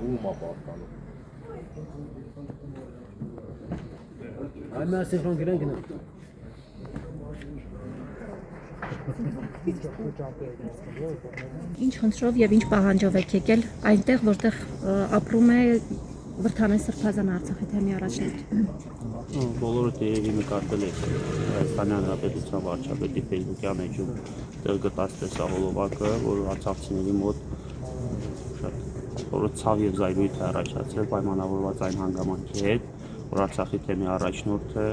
ում ապարտանում։ Այն մասը ֆրանկ գնա։ Ինչ խնդրով եւ ինչ պահանջով եք եկել այնտեղ, որտեղ ապրում է Վրդանես Սրբազան Արցախի թեմի առաջնորդ։ Բոլորը երևի նկատել եք Հայաստանի Հանրապետության վարչապետի Facebook-յան էջում տեղ գտած տեսահոլովակը, որ արցախցիների մոտ շատ ցավ եւ զայրույթ է առաջացրել պայմանավորված այն հանգամանքի հետ, որ Արցախի թեմի առաջնորդը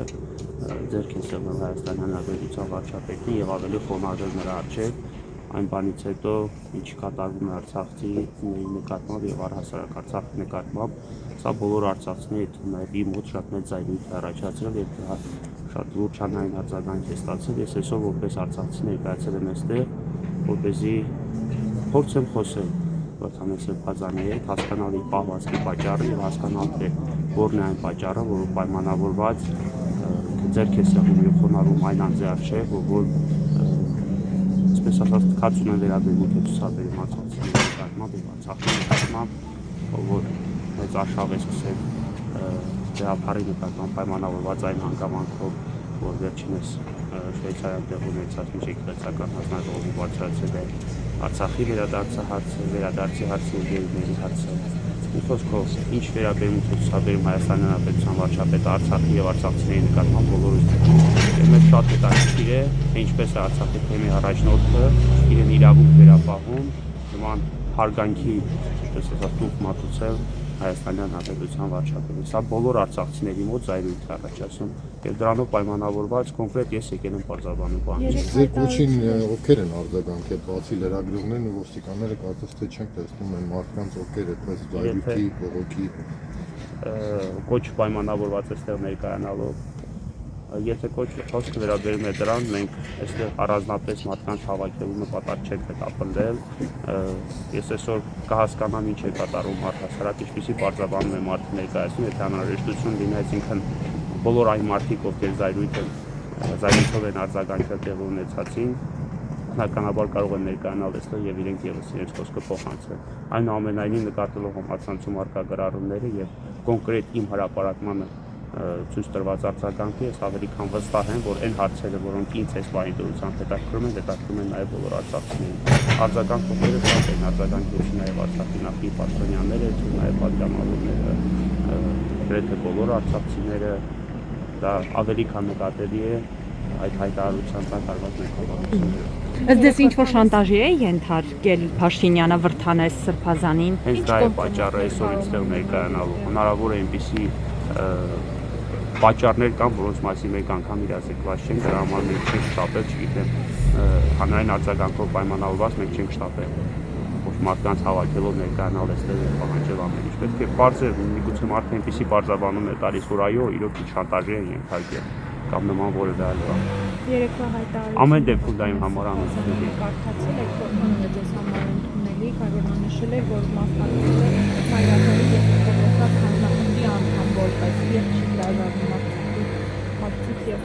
ձեռք է սեղմել Հայաստանի Հանրապետության վարչապետին եւ ավելի խոնարհվել նրա առջեւ այն բանից հետո ինչ կատարվում է արցախցիների նկատմամբ եւ առհասարակ Արցախի նկատմամբ, սա բոլոր արցախցիների թվում իմ մոտ շատ մեծ զայրույթ է առաջացրել եւ շատ լուրջ արձագանք է ստացել։ Ես այսօր որպես արցախցի ներկայացել եմ այստեղ, որպեսզի փորձեմ խոսել Վրդանես Սրբազանի հետ, հասկանալ իր պահվածքի պատճառը եւ հասկանալ թե որն է այն պատճառը, որ պայմանավորված ձեռք է սեղմում եւ խոնարհվում այն անձի առջեւ, որ այսպես ասած թքած ունեն վերաբերմունք է ցուցաբերում արցախցիների նկատմամբ եւ Արցախի նկատմամբ, որ մեծ արշավ է սկսել դեպի նկատմամբ պայմանավորված այն հանգամանքով, որ վերջինս Շվեյցարիայում տեղ ունեցած միջեկցական հանձնաժողովում բարձրացել է Արցախի վերադարձի հարցը եւ գերիների հարցը։ Մի խոսքով, ինչ վերաբերմունք է ցուցաբերում Հայաստանի Հանրապետության վարչապետը Արցախի եւ արցախցիների նկատմամբ բոլորը մեզ շատ հետաքրքիր է, թե ինչպես է Արցախի թեմի առաջնորդը իրեն իրավունք վերապահում նման հարգանքի, այսպես ասած, տուփ մատուցել Հայաստանի Հանրապետության վարչապետին։ Սա բոլոր արցախցիների մոտ զայրույթ է առաջացնում եւ դրանով պայմանավորված կոնկրետ ես եկել եմ բարձրաբանում բանը։ Ձեր կոչին ովքեր են արձագանքել, բացի լրագրողներն ու ոստիկանները, կարծես թե չենք տեսնում այն մարդկանց, ովքեր այդպես զայրույթի, բողոքի կոչ պայմանավորված այստեղ ներկայանալով։ Եթե խոսքը վերաբերում է դրան, մենք այստեղ առանձնապես մարդկանց հավաքելու նպատակ չենք հետապնդել։ Ես այսօր կհասկանամ ինչ է կատարում առհասարակ, ինչպիսի բարձրաբանում է մարդը ներկայացնում, եթե հնարավորություն լինի, այսինքն բոլոր այն մարդիկ, ովքեր զայրույթով են արձագանքել տեղի ունեցածին, բնականաբար կարող են ներկայանալ այստեղ եւ իրենք եւս իրենց խոսքը փոխանցել։ Այնուամենայնիվ նկատելով համացանցում արկա գրառումները եւ կոնկրետ իմ հրապարակմանը ցույց տրված արձագանքը, ես ավելի քան վստահ եմ, որ այն հարցերը, որոնք ինձ այս բանի դրությամբ հետաքրքրում են նաեւ բոլոր արցախցիներին։ Արձագանքողները շատ են, արձագանքեցին նաեւ Արցախի նախկին պաշտոնյաները, նաեւ պատգամավորները, գրեթե բոլոր արցախցիները, դա ավելի քան նկատելի է այդ հայտարարության տակ արված մեկնաբանությունները։ Ըստ դες ինչ-որ շանտաժի է ենթարկել Փաշինյանը Վրդանես Սրբազանին։ Հենց դա է պատճառը այսօր այստեղ ներկայանալու։ Հնարավոր է այնպիսի պատճառներ կան, որոնց մասին մեկ անգամ իրազեկված չենք, դրա համար մենք չենք շտապել, չգիտեմ, հանրային արձագանքով պայմանավորված մենք չենք շտապել, ոչ մարդկանց հավաքելով ներկայանալ այստեղ եւ պահանջել ամեն ինչ։ Պետք է բարձր, միգուցե մարդը այնպիսի բարձրաբանում է տալիս, որ այո, իրոք ինչ շանտաժի են ենթարկել կամ նման որևէ այլ բան։ Երեկվա հայտարարություն։ Ամեն դեպքում դա իմ համար անընդունելի է։ Կարդացել եք, որ կանոնը ձեզ համար ընդունելի, կարևորնշել է, որ մասնակցել է հայրական եւ կողմնակալ հանրախմբի անդամ որպես եւ շրջանում Արցախի եւ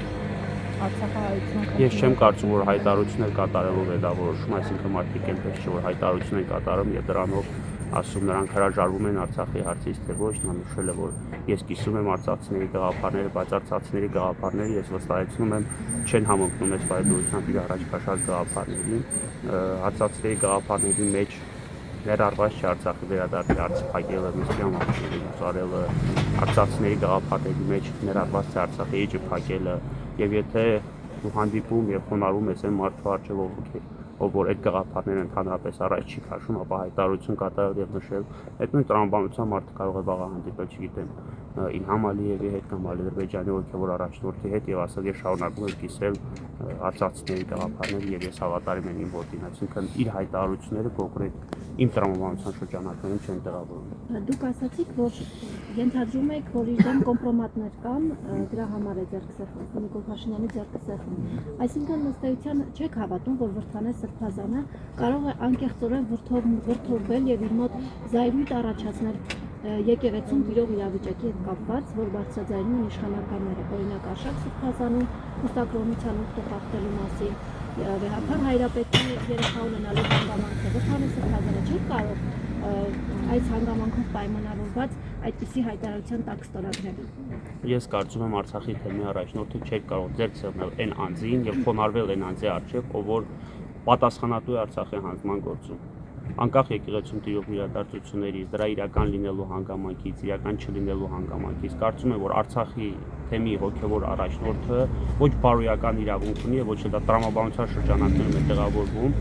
Արցախահայության։ Ես չեմ կարծում, որ հայտարարություններ կատարելով է դա որոշում, այսինքն մարդիկ են պետք չէ որ հայտարարություն են կատարում եւ դրանով ասում նրանք հրաժարվում են Արցախի հարցից, թե ոչ, նա նշել է, որ ես կիսում եմ արցախցիների գաղափարները, բայց արցախցիների գաղափարները ես վստահեցնում եմ չեն համընկնում այս բարեդրությամբ իր առաջ քաշած գաղափարներին։ Արցախցիների գաղափարների մեջ ներառված չէ Արցախի վերադարձի հարցը փակելը, Միսկյան մարդների ցարելը, արցախցիների գաղափարների մեջ ներառված չէ Արցախի էջը փակելը, եւ եթե դու հանդիպում եւ խոնարհում ես այն մարդու առջեւ ով որ այդ գաղափարները ընդհանրապես առաջ չի քաշում, ապա հայտարարություն կատարել եւ նշել, այդ նույն տրամաբանության մարդը կարող է վաղը հանդիպել, չգիտեմ, Իլհամ Ալիևի հետ կամ Ադրբեջանի հոգևոր առաջնորդի հետ եւ ասել ես շարունակում եմ կիսել արցախցիների գաղափարները եւ ես հավատարիմ եմ իմ ոտին, այսինքն իր հայտարարությունները կոնկրետ իմ տրամաբանության շրջանակներում չեն տեղավորվում։ Դուք ասացիք, որ ենթադրում եք, որ իր դեմ կոմպրոմատներ կան, դրա համար է ձեռքսեղմ Նիկոլ Փաշինյանի ձեռքսեղմը։ Այսինքն ըստ էության չեք հավատում, որ Վրդանես Սրբազանը կարող է անկեղծորեն վրդովվել եւ իր մոտ զայրույթ առաջացնել եկեղեցում տիրող իրավիճակի հետ կապված, որ բարձրաձայնում են իշխանականները, օրինակ Արշակ Սրբազանում մստակրոնության ուխտը խախտելու մասին, Վեհափար Հայրապետի երեխա ունենալու հանգամանքը, Վրդանես Սրբազանը չի կարող այս հանգամանքով պայմանավորված այդպիսի հայտարարության տակ ստորագրել։ Ես կարծում եմ Արցախի թեմի առաջնորդը չէր կարող ձեռք սեղմել այն անձին եւ խոնարհվել այն անձի առջեւ, ով որ պատասխանատու է Արցախի հանձնման գործում։ Անկախ եկեղեցում տիրող իրադարձություններից, դրա իրական լինելու հանգամանքից, իրական չլինելու հանգամանքից, կարծում եմ, որ Արցախի թեմի հոգևոր առաջնորդը ոչ բարոյական իրավունք ունի եւ ոչ էլ դա տրամաբանության շրջանակներում է տեղավորվում,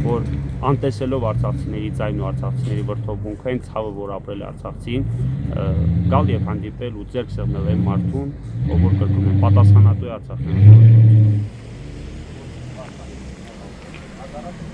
որ անտեսելով արցախցիների ձայնն ու արցախցիների վրդովմունքը, այն ցավը, որ ապրել է արցախցին, գալ եւ հանդիպել ու ձեռք սեղմել այն մարդուն, ով որ կրկնում եմ, պատասխանատու է Արցախի հանձնման գործում։